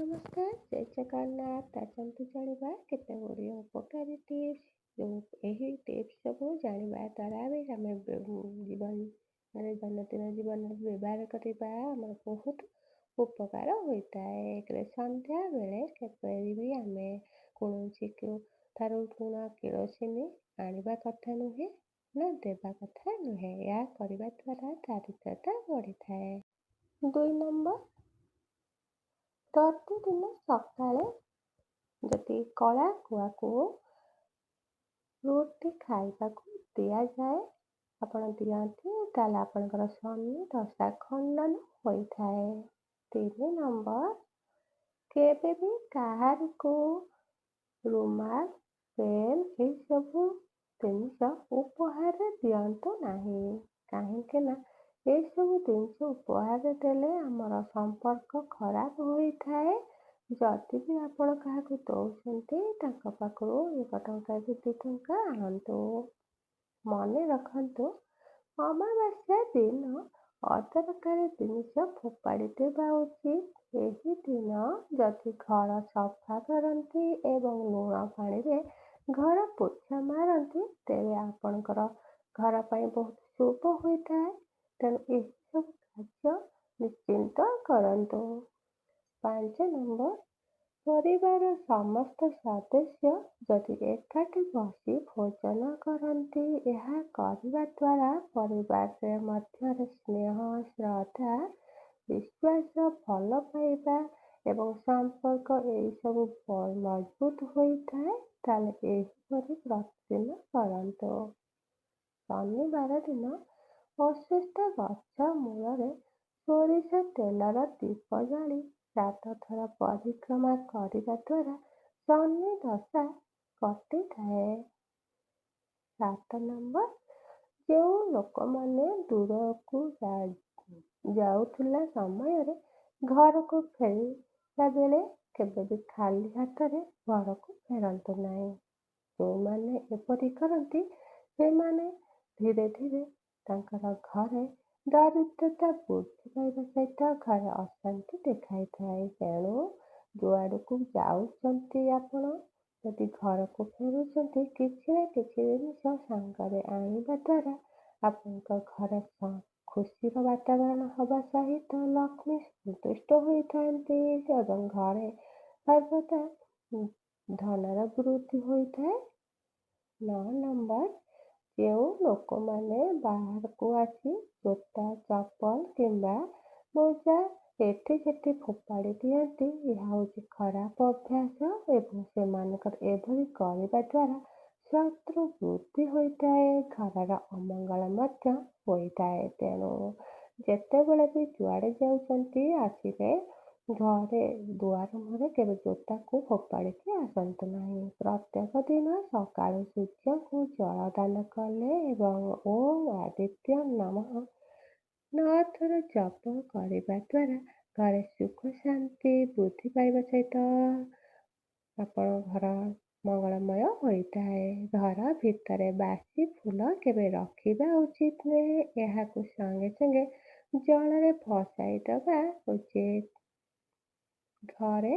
ନମସ୍କାର, ଜୟ ଜଗନ୍ନାଥ। ଆସନ୍ତୁ ଜାଣିବା କେତେ ଗୁଡ଼ିଏ ଉପକାରୀ ଟିପ୍ସ। ଏହି ଟିପ୍ସ ସବୁ ଜାଣିବା ଦ୍ୱାରା ଆମେ ଦୈନନ୍ଦିନ ଜୀବନରେ ବ୍ୟବହାର କରିବା ଆମର ବହୁତ ଉପକାର ହୋଇଥାଏ। ସନ୍ଧ୍ୟା ବେଳେ କେବେ ବି ଆମେ କୌଣସି ଠାରୁ ଲୁଣ କିରୋସିନି ଆଣିବା କଥା ନୁହେଁ ନା ଦେବା କଥା ନୁହେଁ। ଏହା କରିବା ଦ୍ୱାରା ଦାରିଦ୍ର୍ୟତା ବଢ଼ିଥାଏ। 2 ନମ୍ବର, ପ୍ରତିଦିନ ସକାଳେ ଯଦି କଳା ଗୁଆକୁ ରୁଟି ଖାଇବାକୁ ଦିଆଯାଏ, ଆପଣ ଦିଅନ୍ତି, ତାହେଲେ ଆପଣଙ୍କର ଶନି ଦଶା ଖଣ୍ଡନ ହୋଇଥାଏ। 3 ନମ୍ବର, କେବେ ବି କାହାରିକୁ ରୁମାଲ, ପେନ୍ ଏସବୁ ଜିନିଷ ଉପହାର ଦିଅନ୍ତୁ ନାହିଁ। କାହିଁକି ନା ଏସବୁ ଜିନିଷ ଉପହାର ଦେଲେ ଆମର ସମ୍ପର୍କ ଖରାପ ହୋଇଥାଏ। ଯଦି ବି ଆପଣ କାହାକୁ ଦେଉଛନ୍ତି, ତାଙ୍କ ପାଖରୁ 1 ଟଙ୍କା କି 2 ଟଙ୍କା ଆଣନ୍ତୁ। ମନେ ରଖନ୍ତୁ, ଅମାବାସ୍ୟା ଦିନ ଅଦରକାରୀ ଜିନିଷ ଫୋପାଡ଼ି ଦେବା ଉଚିତ। ଏହି ଦିନ ଯଦି ଘର ସଫା କରନ୍ତି ଏବଂ ଲୁଣ ପାଣିରେ ଘର ପୋଛା ମାରନ୍ତି, ତେବେ ଆପଣଙ୍କର ଘର ପାଇଁ ବହୁତ ଶୁଭ ହୋଇଥାଏ। ତେଣୁ ଏସବୁ କାର୍ଯ୍ୟ ନିଶ୍ଚିନ୍ତ କରନ୍ତୁ। 5 ନମ୍ବର, ପରିବାର ସମସ୍ତ ସଦସ୍ୟ ଯଦି ଏକାଠି ବସି ଭୋଜନ କରନ୍ତି, ଏହା କରିବା ଦ୍ୱାରା ପରିବାର ମଧ୍ୟରେ ସ୍ନେହ, ଶ୍ରଦ୍ଧା, ବିଶ୍ୱାସ, ଭଲ ପାଇବା ଏବଂ ସମ୍ପର୍କ ଏହିସବୁ ମଜବୁତ ହୋଇଥାଏ। ତାହେଲେ ଏହିପରି ପ୍ରତିଦିନ କରନ୍ତୁ। ଶନିବାର ଦିନ ଅସୁସ୍ଥ ଗଛ ମୂଳରେ ସୋରିଷ ତେଲର ଦୀପ ଜାଳି 7 ଥର ପରିକ୍ରମା କରିବା ଦ୍ୱାରା ଶନି ଦଶା କଟିଥାଏ। 7 ନମ୍ବର, ଯେଉଁ ଲୋକମାନେ ଦୂରକୁ ଯାଉଥିଲା ସମୟରେ ଘରକୁ ଫେରିଲା ବେଳେ କେବେ ବି ଖାଲି ହାତରେ ଘରକୁ ଫେରନ୍ତୁ ନାହିଁ। ଯେଉଁମାନେ ଏପରି କରନ୍ତି, ସେମାନେ ଧୀରେ ଧୀରେ ତାଙ୍କର ଘରେ ଦାରିଦ୍ର୍ୟତା ବୃଦ୍ଧି ପାଇବା ସହିତ ଘରେ ଅଶାନ୍ତି ଦେଖାଇଥାଏ। ତେଣୁ ଯୁଆଡ଼କୁ ଯାଉଛନ୍ତି, ଆପଣ ଯଦି ଘରକୁ ଫେରୁଛନ୍ତି, କିଛି ନା କିଛି ଜିନିଷ ସାଙ୍ଗରେ ଆଣିବା ଦ୍ୱାରା ଆପଣଙ୍କ ଘରେ ଖୁସିର ବାତାବରଣ ହେବା ସହିତ ଲକ୍ଷ୍ମୀ ସନ୍ତୁଷ୍ଟ ହୋଇଥାନ୍ତି ଏବଂ ଘରେ ସର୍ବଦା ଧନର ବୃଦ୍ଧି ହୋଇଥାଏ। 9 ନମ୍ବର, ଯେଉଁ ଲୋକମାନେ ବାହାରକୁ ଆସି ଜୋତା, ଚପଲ କିମ୍ବା ମୋଜା ଏଠି ସେଠି ଫୋପାଡ଼ି ଦିଅନ୍ତି, ଏହା ହେଉଛି ଖରାପ ଅଭ୍ୟାସ ଏବଂ ସେମାନଙ୍କର ଏଭଳି କରିବା ଦ୍ୱାରା ଶତ୍ରୁ ବୃଦ୍ଧି ହୋଇଥାଏ, ଘରର ଅମଙ୍ଗଳ ମଧ୍ୟ ହୋଇଥାଏ। ତେଣୁ ଯେତେବେଳେ ବି ଯୁଆଡ଼େ ଯାଉଛନ୍ତି, ଆସିଲେ ଘରେ ଦୁଆର ମୁହଁରେ କେବେ ଜୋତାକୁ ଫୋପାଡ଼ିକି ଆସନ୍ତୁ ନାହିଁ। ପ୍ରତ୍ୟେକ ଦିନ ସକାଳୁ ସୂର୍ଯ୍ୟଙ୍କୁ ଜଳ ଦାନ କଲେ ଏବଂ ଓମ୍ ଆଦିତ୍ୟ ନମଃ 9 ଥର ଜପ କରିବା ଦ୍ୱାରା ଘରେ ସୁଖ ଶାନ୍ତି ବୃଦ୍ଧି ପାଇବା ସହିତ ଆପଣ ଘର ମଙ୍ଗଳମୟ ହୋଇଥାଏ। ଘର ଭିତରେ ବାସି ଫୁଲ କେବେ ରଖିବା ଉଚିତ ନୁହେଁ। ଏହାକୁ ସଙ୍ଗେ ସଙ୍ଗେ ଜଳରେ ଭସାଇ ଦେବା ଉଚିତ। ଘରେ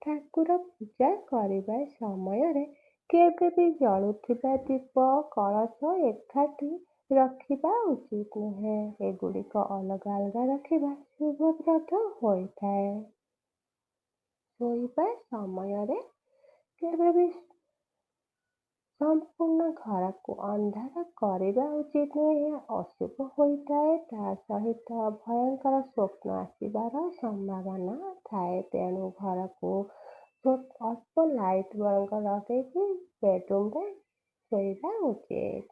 ଠାକୁର ପୂଜା କରିବା ସମୟରେ କେବେ ବି ଜଳୁଥିବା ଦୀପ, କଳସ ଏକାଠି ରଖିବା ଉଚିତ ନୁହେଁ। ଏଗୁଡ଼ିକ ଅଲଗା ଅଲଗା ରଖିବା ଶୁଭପ୍ରଦ ହୋଇଥାଏ। ଶୋଇବା ସମୟରେ କେବେ ବି ସମ୍ପୂର୍ଣ୍ଣ ଘରକୁ ଅନ୍ଧାର କରିବା ଉଚିତ ନୁହେଁ। ଏହା ଅଶୁଭ ହୋଇଥାଏ। ତା ସହିତ ଭୟଙ୍କର ସ୍ୱପ୍ନ ଆସିବାର ସମ୍ଭାବନା ଥାଏ। ତେଣୁ ଘରକୁ ଅଳ୍ପ ଲାଇଟ୍ ବରଂ ଲଗେଇକି ବେଡରୁମରେ ଶୋଇବା ଉଚିତ।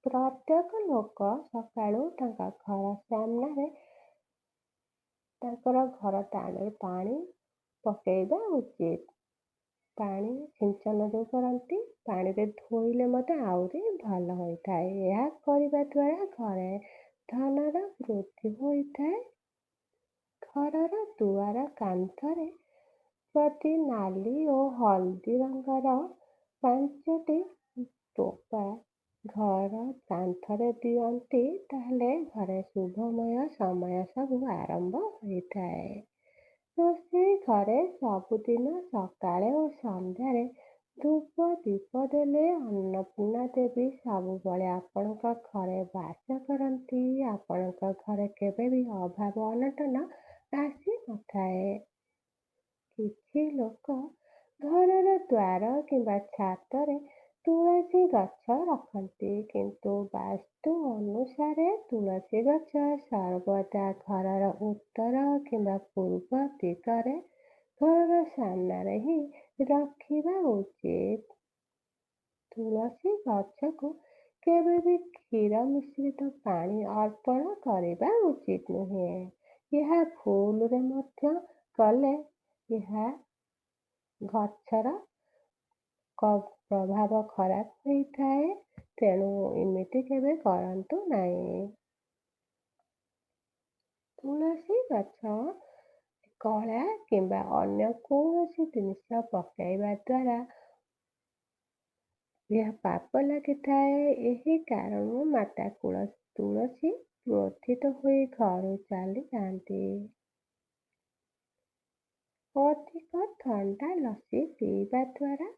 ପ୍ରତ୍ୟେକ ଲୋକ ସକାଳୁ ତାଙ୍କ ଘର ସାମ୍ନାରେ ତାଙ୍କର ଘର ଦାଣ୍ଡରେ ପାଣି ପକେଇବା ଉଚିତ। ପାଣି ସିଞ୍ଚନ ଯେଉଁ କରନ୍ତି, ପାଣିରେ ଧୋଇଲେ ମଧ୍ୟ ଆହୁରି ଭଲ ହୋଇଥାଏ। ଏହା କରିବା ଦ୍ୱାରା ଘରେ ଧନର ବୃଦ୍ଧି ହୋଇଥାଏ। ଘରର ଦୁଆର କାନ୍ଥରେ ଯଦି ନାଲି ଓ ହଳଦୀ ରଙ୍ଗର 5ଟି ଟୋପା ଘର କାନ୍ଥରେ ଦିଅନ୍ତି, ତାହେଲେ ଘରେ ଶୁଭମୟ ସମୟ ସବୁ ଆରମ୍ଭ ହୋଇଥାଏ। ରୋଷେଇ ଘରେ ସବୁଦିନ ସକାଳେ ଓ ସନ୍ଧ୍ୟାରେ ଧୂପ ଦୀପ ଦେଲେ ଅନ୍ନପୂର୍ଣ୍ଣା ଦେବୀ ସବୁବେଳେ ଆପଣଙ୍କ ଘରେ ବାସ କରନ୍ତି। ଆପଣଙ୍କ ଘରେ କେବେ ବି ଅଭାବ ଅନଟନ ଆସିନଥାଏ। କିଛି ଲୋକ ଘରର ଦ୍ୱାର କିମ୍ବା ଛାତରେ ତୁଳସୀ ଗଛ ରଖନ୍ତି, କିନ୍ତୁ ବାସ୍ତୁ ଅନୁସାରେ ତୁଳସୀ ଗଛ ସର୍ବଦା ଘରର ଉତ୍ତର କିମ୍ବା ପୂର୍ବ ଦିଗରେ ଘରର ସାମ୍ନାରେ ହିଁ ରଖିବା ଉଚିତ। ତୁଳସୀ ଗଛକୁ କେବେ ବି କ୍ଷୀର ମିଶ୍ରିତ ପାଣି ଅର୍ପଣ କରିବା ଉଚିତ ନୁହେଁ। ଏହା ଭୁଲରେ ମଧ୍ୟ କଲେ ଏହା ଗଛର ପ୍ରଭାବ ଖରାପ ହୋଇଥାଏ। ତେଣୁ ଏମିତି କେବେ କରନ୍ତୁ ନାହିଁ। ତୁଳସୀ ଗଛ କଳା କିମ୍ବା ଅନ୍ୟ କୌଣସି ଜିନିଷ ପକାଇବା ଦ୍ୱାରା ଏହା ପାପ ଲାଗିଥାଏ। ଏହି କାରଣରୁ ମାତା ତୁଳସୀ କ୍ରୋଧିତ ହୋଇ ଘରୁ ଚାଲି ଯାଆନ୍ତି। ଅଧିକ ଥଣ୍ଡା ଲସି ପିଇବା ଦ୍ୱାରା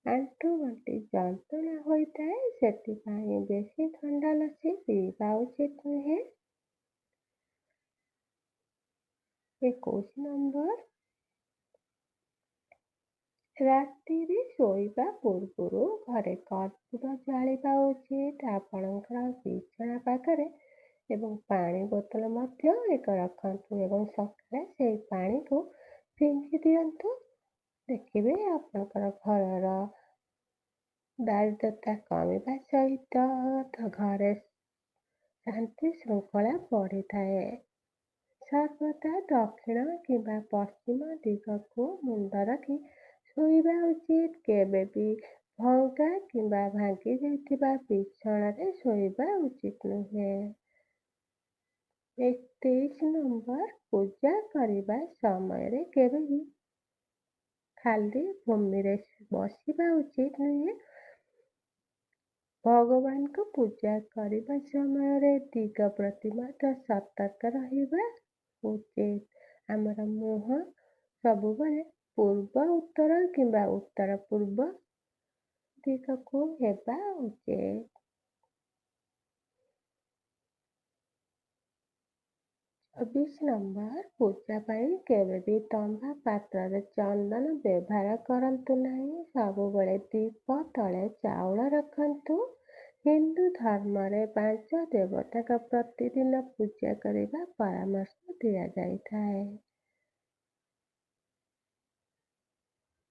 ଆଣ୍ଠୁଗଣ୍ଠି ଯନ୍ତ୍ରଣା ହୋଇଥାଏ। ସେଥିପାଇଁ ବେଶୀ ଥଣ୍ଡା ଲସି ପିଇବା ଉଚିତ ନୁହେଁ। 21 ନମ୍ବର, ରାତିରେ ଶୋଇବା ପୂର୍ବରୁ ଘରେ କର୍ପୂର ଜାଳିବା ଉଚିତ। ଆପଣଙ୍କର ବିଛଣା ପାଖରେ ଏବଂ ପାଣି ବୋତଲ ମଧ୍ୟ ଏକ ରଖନ୍ତୁ ଏବଂ ସକାଳେ ସେହି ପାଣିକୁ ଫିଙ୍ଗି ଦିଅନ୍ତୁ। ଦେଖିବେ ଆପଣଙ୍କର ଘରର ଦାରିଦ୍ର୍ୟତା କମିବା ସହିତ ଘରେ ଶାନ୍ତି ଶୃଙ୍ଖଳା ବଢ଼ିଥାଏ। ସର୍ବଦା ଦକ୍ଷିଣ କିମ୍ବା ପଶ୍ଚିମ ଦିଗକୁ ମୁଣ୍ଡ ରଖି ଶୋଇବା ଉଚିତ। କେବେ ବି ଭଙ୍ଗା କିମ୍ବା ଭାଙ୍ଗି ଯାଇଥିବା ବିଛଣାରେ ଶୋଇବା ଉଚିତ ନୁହେଁ। 23 ନମ୍ବର, ପୂଜା କରିବା ସମୟରେ କେବେ ବି ଖାଲି ଭୂମିରେ ବସିବା ଉଚିତ ନୁହେଁ। ଭଗବାନଙ୍କୁ ପୂଜା କରିବା ସମୟରେ ଦିଗ ପ୍ରତି ମଧ୍ୟ ସତର୍କ ରହିବା ଉଚିତ। ଆମର ମୁହଁ ସବୁବେଳେ ପୂର୍ବ ଉତ୍ତର କିମ୍ବା ଉତ୍ତର ପୂର୍ବ ଦିଗକୁ ହେବା ଉଚିତ। 24 ନମ୍ବର, ପୂଜା ପାଇଁ କେବେ ବି ତମ୍ବା ପାତ୍ରରେ ଚନ୍ଦନ ବ୍ୟବହାର କରନ୍ତୁ ନାହିଁ। ସବୁବେଳେ ଦୀପ ତଳେ ଚାଉଳ ରଖନ୍ତୁ। ହିନ୍ଦୁ ଧର୍ମରେ 5 ଦେବତାଙ୍କ ପ୍ରତିଦିନ ପୂଜା କରିବା ପରାମର୍ଶ ଦିଆଯାଇଥାଏ।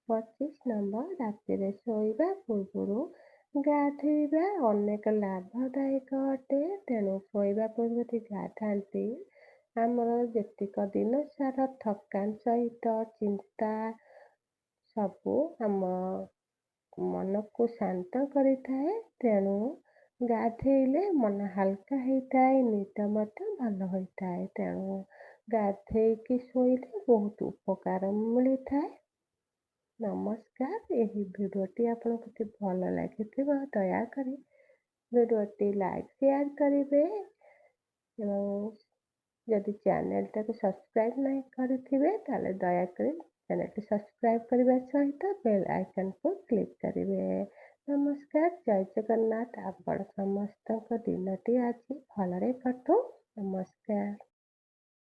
25 ନମ୍ବର, ରାତିରେ ଶୋଇବା ପୂର୍ବରୁ ଗାଧୋଇବା ଅନେକ ଲାଭଦାୟକ ଅଟେ। ତେଣୁ ଶୋଇବା ପୂର୍ବରୁ ଗାଧାନ୍ତି ଆମର ଯେତିକ ଦିନ ସାରା ଥକାନ ସହିତ ଚିନ୍ତା ସବୁ ଆମ ମନକୁ ଶାନ୍ତ କରିଥାଏ। ତେଣୁ ଗାଧେଇଲେ ମନ ହାଲକା ହେଇଥାଏ, ନିଦ ମଧ୍ୟ ଭଲ ହୋଇଥାଏ। ତେଣୁ ଗାଧେଇକି ଶୋଇଲେ ବହୁତ ଉପକାର ମିଳିଥାଏ। ନମସ୍କାର। ଏହି ଭିଡ଼ିଓଟି ଆପଣଙ୍କୁ ଯଦି ଭଲ ଲାଗିଥିବ ଦୟାକରି ଭିଡ଼ିଓଟି ଲାଇକ୍ ସେୟାର କରିବେ ଏବଂ ଯଦି ଚ୍ୟାନେଲଟାକୁ ସବସ୍କ୍ରାଇବ୍ ନାହିଁ କରିଥିବେ ତାହେଲେ ଦୟାକରି ଚ୍ୟାନେଲଟି ସବସ୍କ୍ରାଇବ୍ କରିବା ସହିତ ବେଲ୍ ଆଇକନ୍କୁ କ୍ଲିକ୍ କରିବେ। ନମସ୍କାର, ଜୟ ଜଗନ୍ନାଥ। ଆପଣ ସମସ୍ତଙ୍କ ଦିନଟି ଆଜି ଭଲରେ କଟୁ। ନମସ୍କାର।